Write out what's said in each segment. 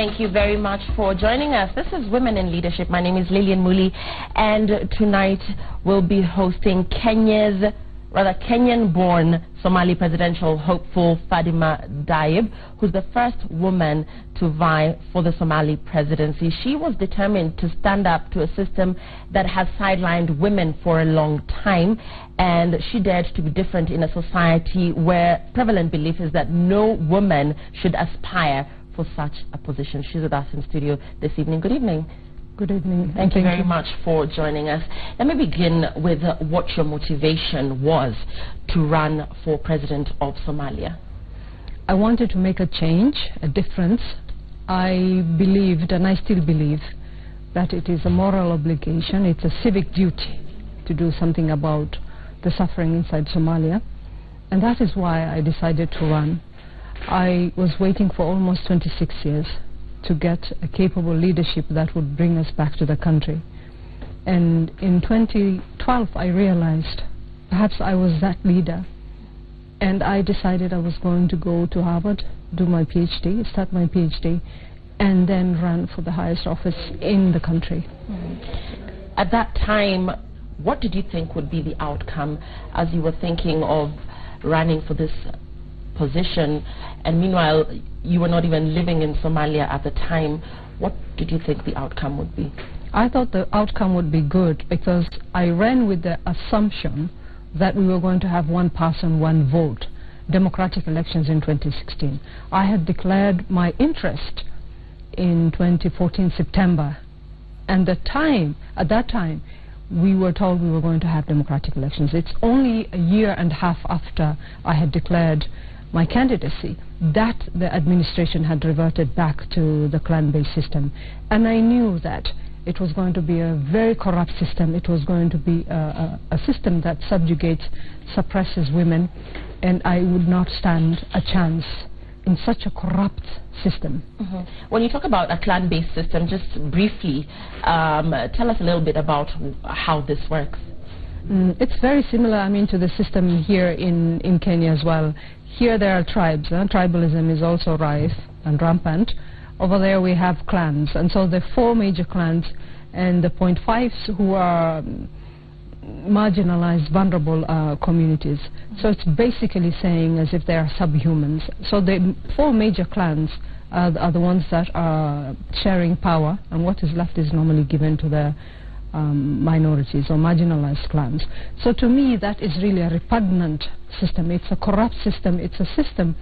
Thank you very much for joining us. This is Women in Leadership. My name is Lillian Muli, and tonight we'll be hosting Kenyan-born Somali presidential hopeful Fadumo Daawo, who's the first woman to vie for the Somali presidency. She was determined to stand up to a system that has sidelined women for a long time, and she dared to be different in a society where prevalent belief is that no woman should aspire for such a position. She's with us in studio this evening. Good evening. Good evening. Thank you very much for joining us. Let me begin with what your motivation was to run for president of Somalia. I wanted to make a change, a difference. I believed, and I still believe, that it is a moral obligation, it's a civic duty to do something about the suffering inside Somalia. And that is why I decided to run. I was waiting for almost 26 years to get a capable leadership that would bring us back to the country. And in 2012, I realized perhaps I was that leader. And I decided I was going to go to Harvard, do my PhD, start my PhD, and then run for the highest office in the country. At that time, what did you think would be the outcome as you were thinking of running for this position? And meanwhile, you were not even living in Somalia at the time. What did you think the outcome would be? I thought the outcome would be good because I ran with the assumption that we were going to have one person, one vote, democratic elections in 2016. I had declared my interest in 2014 September, and at that time, we were told we were going to have democratic elections. It's only a year and a half after I had declared my candidacy that the administration had reverted back to the clan-based system. And I knew that it was going to be a very corrupt system. It was going to be a system that subjugates, suppresses women, and I would not stand a chance in such a corrupt system. When you talk about a clan-based system, just briefly, tell us a little bit about how this works. It's very similar, to the system here in Kenya as well. Here there are tribes. Tribalism is also rife and rampant. Over there we have clans, and so the 4 major clans and the 0.5s who are marginalized, vulnerable communities. So it's basically saying as if they are subhumans. So the 4 major clans are the ones that are sharing power, and what is left is normally given to the minorities or marginalized clans. So to me that is really a repugnant system. It's a corrupt system. It's a system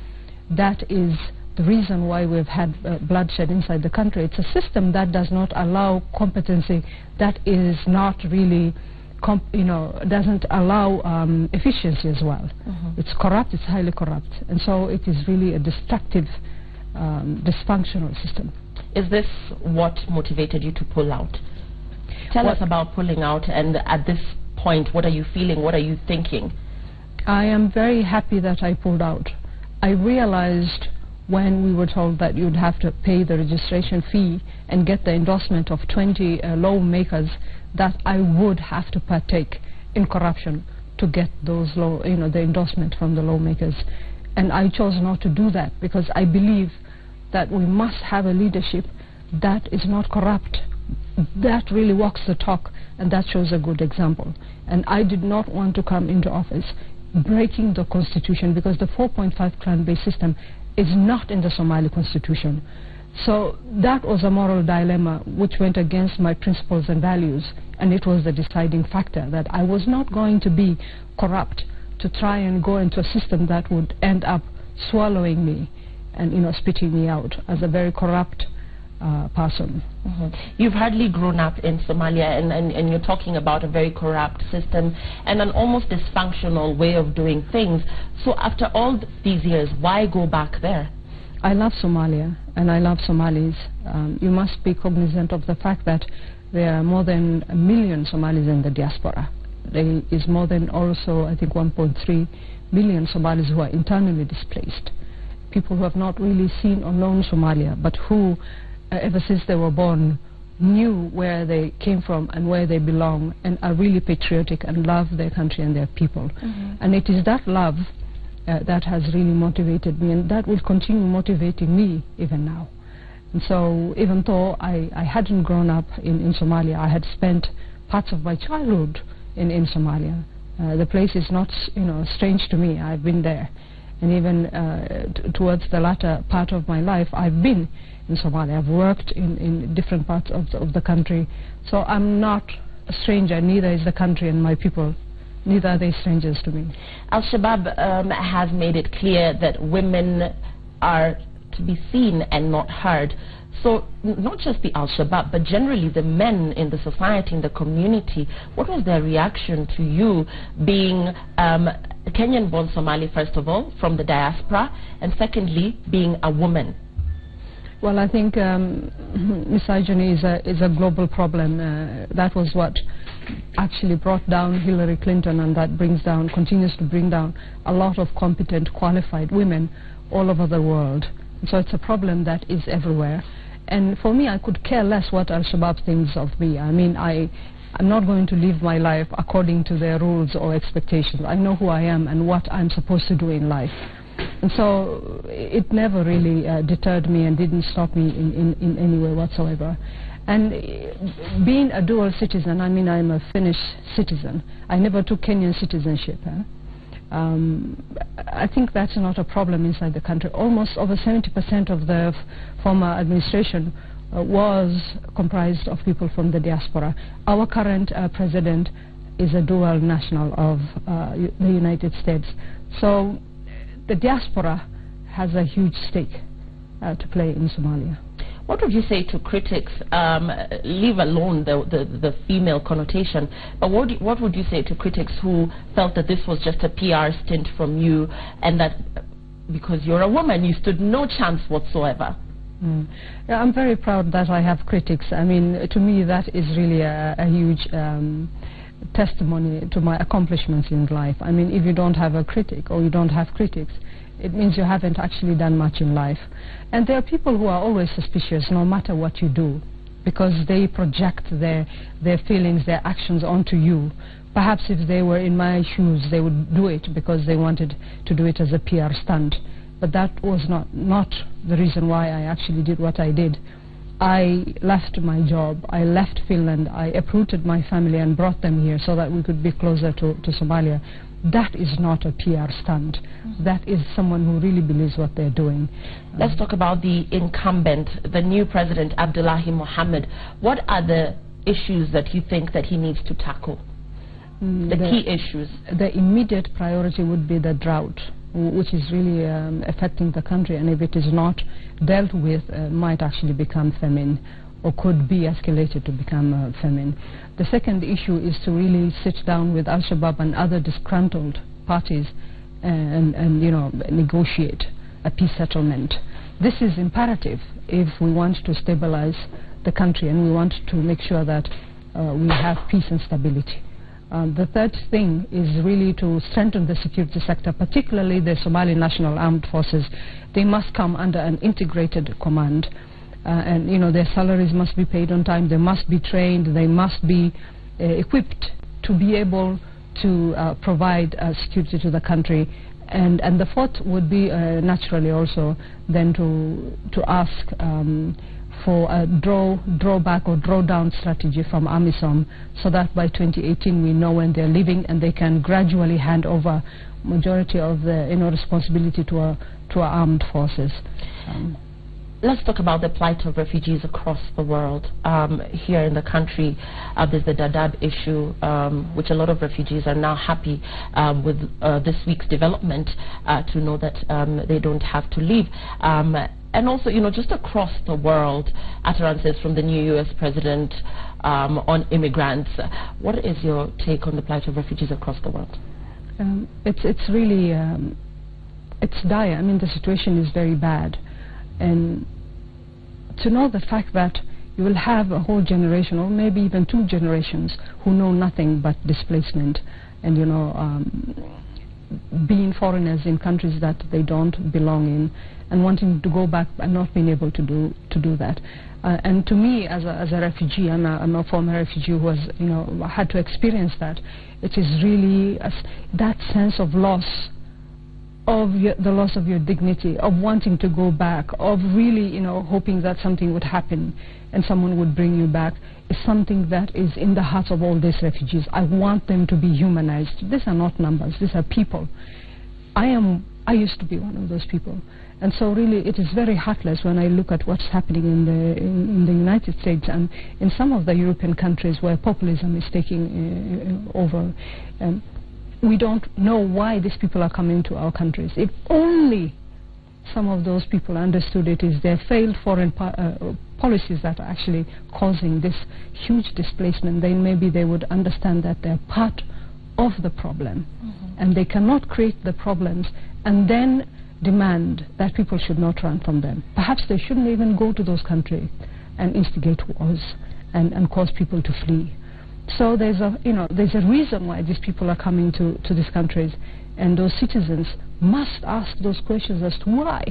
that is the reason why we've had bloodshed inside the country. It's a system that does not allow competency, that is not really doesn't allow efficiency as well. It's corrupt, it's highly corrupt, and so it is really a destructive, dysfunctional system. Is this what motivated you to pull out? Tell us about pulling out, and at this point, what are you feeling, what are you thinking? I am very happy that I pulled out. I realized when we were told that you'd have to pay the registration fee and get the endorsement of 20 lawmakers, that I would have to partake in corruption to get those the endorsement from the lawmakers. And I chose not to do that because I believe that we must have a leadership that is not corrupt, that really walks the talk, and that shows a good example. And I did not want to come into office breaking the constitution, because the 4.5 clan-based system is not in the Somali constitution. So that was a moral dilemma which went against my principles and values, and it was the deciding factor that I was not going to be corrupt to try and go into a system that would end up swallowing me and spitting me out as a very corrupt person. You've hardly grown up in Somalia, and you're talking about a very corrupt system and an almost dysfunctional way of doing things. So after all these years, why go back there? I love Somalia and I love Somalis. You must be cognizant of the fact that there are more than 1 million Somalis in the diaspora. There is more than also, I think, 1.3 million Somalis who are internally displaced. People who have not really seen or known Somalia, but who ever since they were born knew where they came from and where they belong, and are really patriotic and love their country and their people. And it is that love that has really motivated me, and that will continue motivating me even now. And so even though I hadn't grown up in Somalia, I had spent parts of my childhood in Somalia. The place is not, strange to me. I've been there. And even towards the latter part of my life, I've been in Somalia. I've worked in different parts of the country. So I'm not a stranger, neither is the country and my people. Neither are they strangers to me. Al-Shabaab has made it clear that women are to be seen and not heard. So not just the Al-Shabaab, but generally the men in the society, in the community, what was their reaction to you being Kenyan-born Somali, first of all, from the diaspora, and secondly, being a woman? Well, I think misogyny is a global problem. That was what actually brought down Hillary Clinton, and that continues to bring down a lot of competent, qualified women all over the world. So it's a problem that is everywhere. And for me, I could care less what Al-Shabaab thinks of me. I mean, I'm not going to live my life according to their rules or expectations. I know who I am and what I'm supposed to do in life. And so it never really deterred me and didn't stop me in any way whatsoever. And being a dual citizen, I mean, I'm a Finnish citizen. I never took Kenyan citizenship. I think that's not a problem inside the country. Almost over 70% of the former administration was comprised of people from the diaspora. Our current president is a dual national of the United States. So the diaspora has a huge stake to play in Somalia. What would you say to critics, leave alone the female connotation, but what would you say to critics who felt that this was just a PR stint from you and that because you're a woman you stood no chance whatsoever? Yeah, I'm very proud that I have critics. I mean, to me that is really a huge testimony to my accomplishments in life. I mean, if you don't have a critic or you don't have critics, it means you haven't actually done much in life. And there are people who are always suspicious no matter what you do, because they project their feelings, their actions onto you. Perhaps if they were in my shoes, they would do it because they wanted to do it as a PR stunt. But that was not the reason why I actually did what I did. I left my job, I left Finland, I uprooted my family and brought them here so that we could be closer to Somalia. That is not a PR stunt. That is someone who really believes what they're doing. Let's talk about the incumbent, the new president, Abdullahi Mohammed. What are the issues that you think that he needs to tackle? The key issues? The immediate priority would be the drought, which is really affecting the country, and if it is not dealt with, might actually become famine, or could be escalated to become famine. The second issue is to really sit down with Al-Shabaab and other disgruntled parties and negotiate a peace settlement. This is imperative if we want to stabilize the country and we want to make sure that we have peace and stability. The third thing is really to strengthen the security sector, particularly the Somali National Armed Forces. They must come under an integrated command. And their salaries must be paid on time, they must be trained, they must be equipped to be able to provide security to the country. And the fourth would be naturally also then to ask for a drawback or drawdown strategy from AMISOM, so that by 2018 we know when they're leaving and they can gradually hand over majority of the responsibility to our armed forces. Let's talk about the plight of refugees across the world. Here in the country, there's the Dadaab issue, which a lot of refugees are now happy with this week's development to know that they don't have to leave. And also, just across the world, utterances from the new U.S. president on immigrants. What is your take on the plight of refugees across the world? It's really, it's dire. I mean, the situation is very bad. And to know the fact that you will have a whole generation, or maybe even two generations, who know nothing but displacement and, being foreigners in countries that they don't belong in, and wanting to go back and not being able to do that. And to me, as a refugee, I'm a former refugee who has, had to experience that. It is really that sense of loss of the loss of your dignity, of wanting to go back, of really, hoping that something would happen and someone would bring you back, is something that is in the hearts of all these refugees. I want them to be humanized. These are not numbers. These are people. I used to be one of those people. And so really it is very heartless when I look at what's happening in the United States and in some of the European countries where populism is taking over. We don't know why these people are coming to our countries. If only some of those people understood it is their failed foreign policies that are actually causing this huge displacement, then maybe they would understand that they're part of the problem. And they cannot create the problems and then demand that people should not run from them. Perhaps they shouldn't even go to those countries and instigate wars and cause people to flee. So there's a reason why these people are coming to these countries, and those citizens must ask those questions as to why,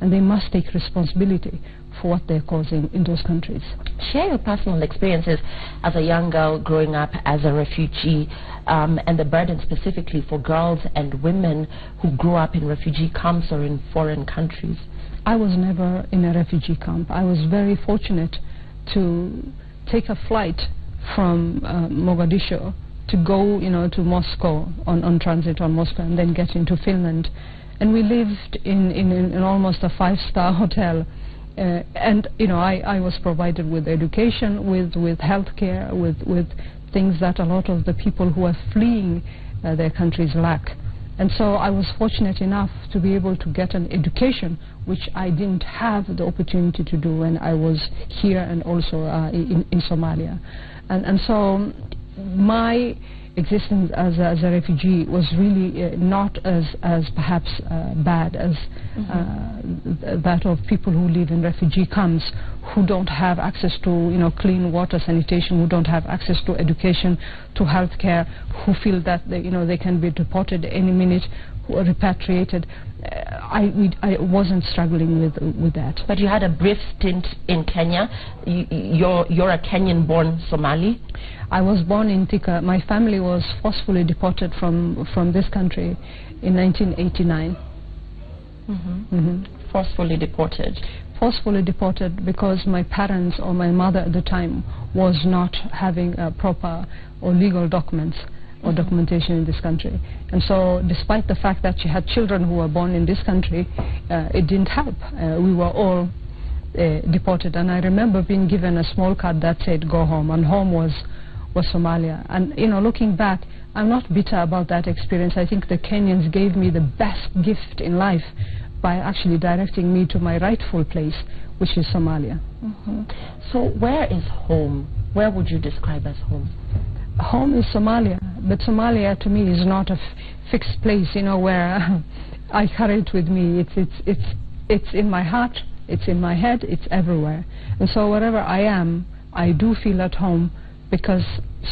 and they must take responsibility for what they're causing in those countries. Share your personal experiences as a young girl growing up as a refugee, and the burden specifically for girls and women who grew up in refugee camps or in foreign countries. I was never in a refugee camp. I was very fortunate to take a flight from Mogadishu to go, to Moscow on transit on Moscow, and then get into Finland. And we lived in almost a 5-star hotel. And I was provided with education, with health care, with things that a lot of the people who are fleeing their countries lack. And so I was fortunate enough to be able to get an education which I didn't have the opportunity to do when I was here and also in Somalia. And so my existence as a refugee was really not as perhaps bad as that of people who live in refugee camps, who don't have access to clean water, sanitation, who don't have access to education, to health care, who feel that they can be deported any minute, who are repatriated. I wasn't struggling with that. But you had a brief stint in Kenya. You're a Kenyan-born Somali. I was born in Thika. My family was forcefully deported from this country in 1989. Forcefully deported? Forcefully deported because my parents or my mother at the time was not having proper or legal documents or documentation in this country. And so despite the fact that she had children who were born in this country, it didn't help. We were all deported. And I remember being given a small card that said go home, and home was Somalia. And looking back, I'm not bitter about that experience. I think the Kenyans gave me the best gift in life by actually directing me to my rightful place, which is Somalia. So where is home? Where would you describe as home? Home is Somalia, but Somalia to me is not a fixed place, where I carry it with me. It's in my heart, it's in my head, it's everywhere. And so wherever I am, I do feel at home because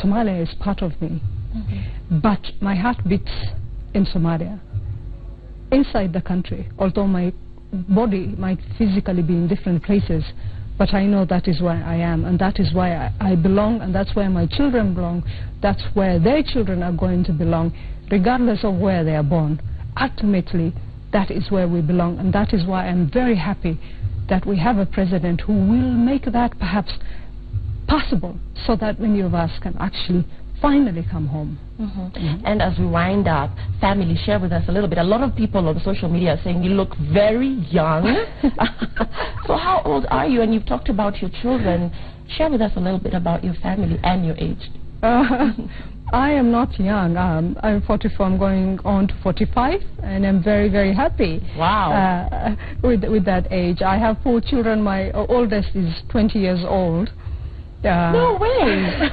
Somalia is part of me. But my heart beats in Somalia, inside the country, although my body might physically be in different places. But I know that is where I am, and that is why I belong, and that's where my children belong. That's where their children are going to belong, regardless of where they are born. Ultimately, that is where we belong, and that is why I'm very happy that we have a president who will make that perhaps possible, so that many of us can actually finally come home. And as we wind up, family, share with us a little bit. A lot of people on social media are saying you look very young. So how old are you? And you've talked about your children. Share with us a little bit about your family and your age. I am not young. I'm 44. I'm going on to 45, and I'm very, very happy. Wow. With that age. I have 4 children. My oldest is 20 years old. No way.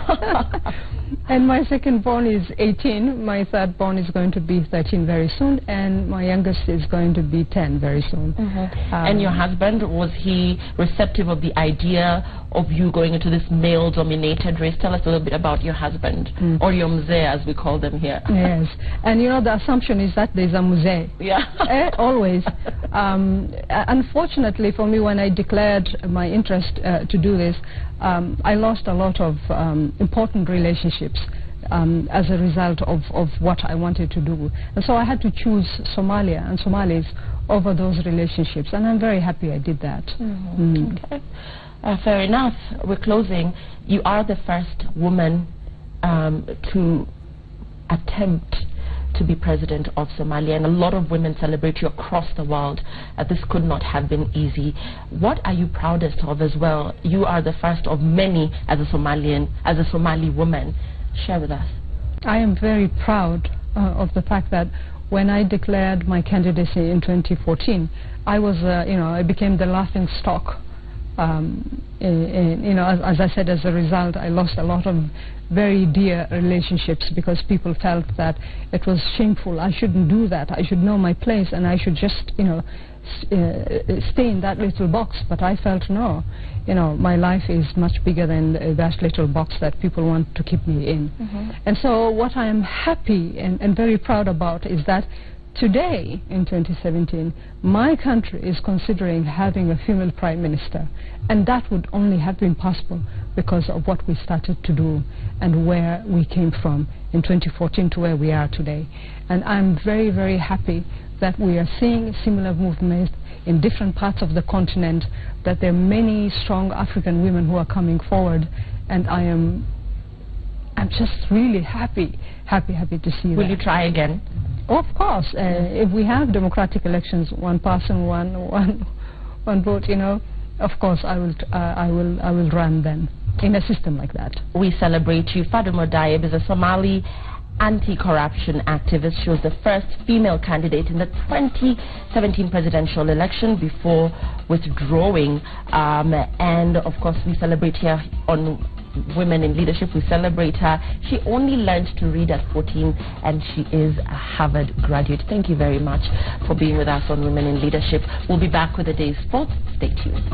And my second born is 18, my third born is going to be 13 very soon, and my youngest is going to be 10 very soon. And your husband, was he receptive of the idea of you going into this male-dominated race? Tell us a little bit about your husband, or your mzee as we call them here. Yes, and the assumption is that there's a mzee. Yeah. Always. Unfortunately for me, when I declared my interest to do this, I lost a lot of important relationships as a result of what I wanted to do. And so I had to choose Somalia and Somalis over those relationships, and I'm very happy I did that. Okay. Fair enough. We're closing. You are the first woman to attempt to be president of Somalia, and a lot of women celebrate you across the world. This could not have been easy. What are you proudest of as well? You are the first of many as a Somali woman. Share with us. I am very proud of the fact that when I declared my candidacy in 2014, I was, I became the laughing stock. As I said, as a result, I lost a lot of very dear relationships because people felt that it was shameful. I shouldn't do that. I should know my place, and I should just, stay in that little box. But I felt no, my life is much bigger than that little box that people want to keep me in. And so what I am happy and very proud about is that today, in 2017, my country is considering having a female prime minister, and that would only have been possible because of what we started to do and where we came from in 2014 to where we are today. And I'm very, very happy that we are seeing similar movements in different parts of the continent, that there are many strong African women who are coming forward, and I'm just really happy to see that. Will you try again? Of course, if we have democratic elections, one person, one vote, of course I will run then in a system like that. We celebrate you. Fadumo Daawo is a Somali anti-corruption activist. She was the first female candidate in the 2017 presidential election before withdrawing. And of course, we celebrate here on Women in Leadership. We celebrate her. She only learned to read at 14, and she is a Harvard graduate. Thank you very much for being with us on Women in Leadership. We'll be back with the day's sports. Stay tuned.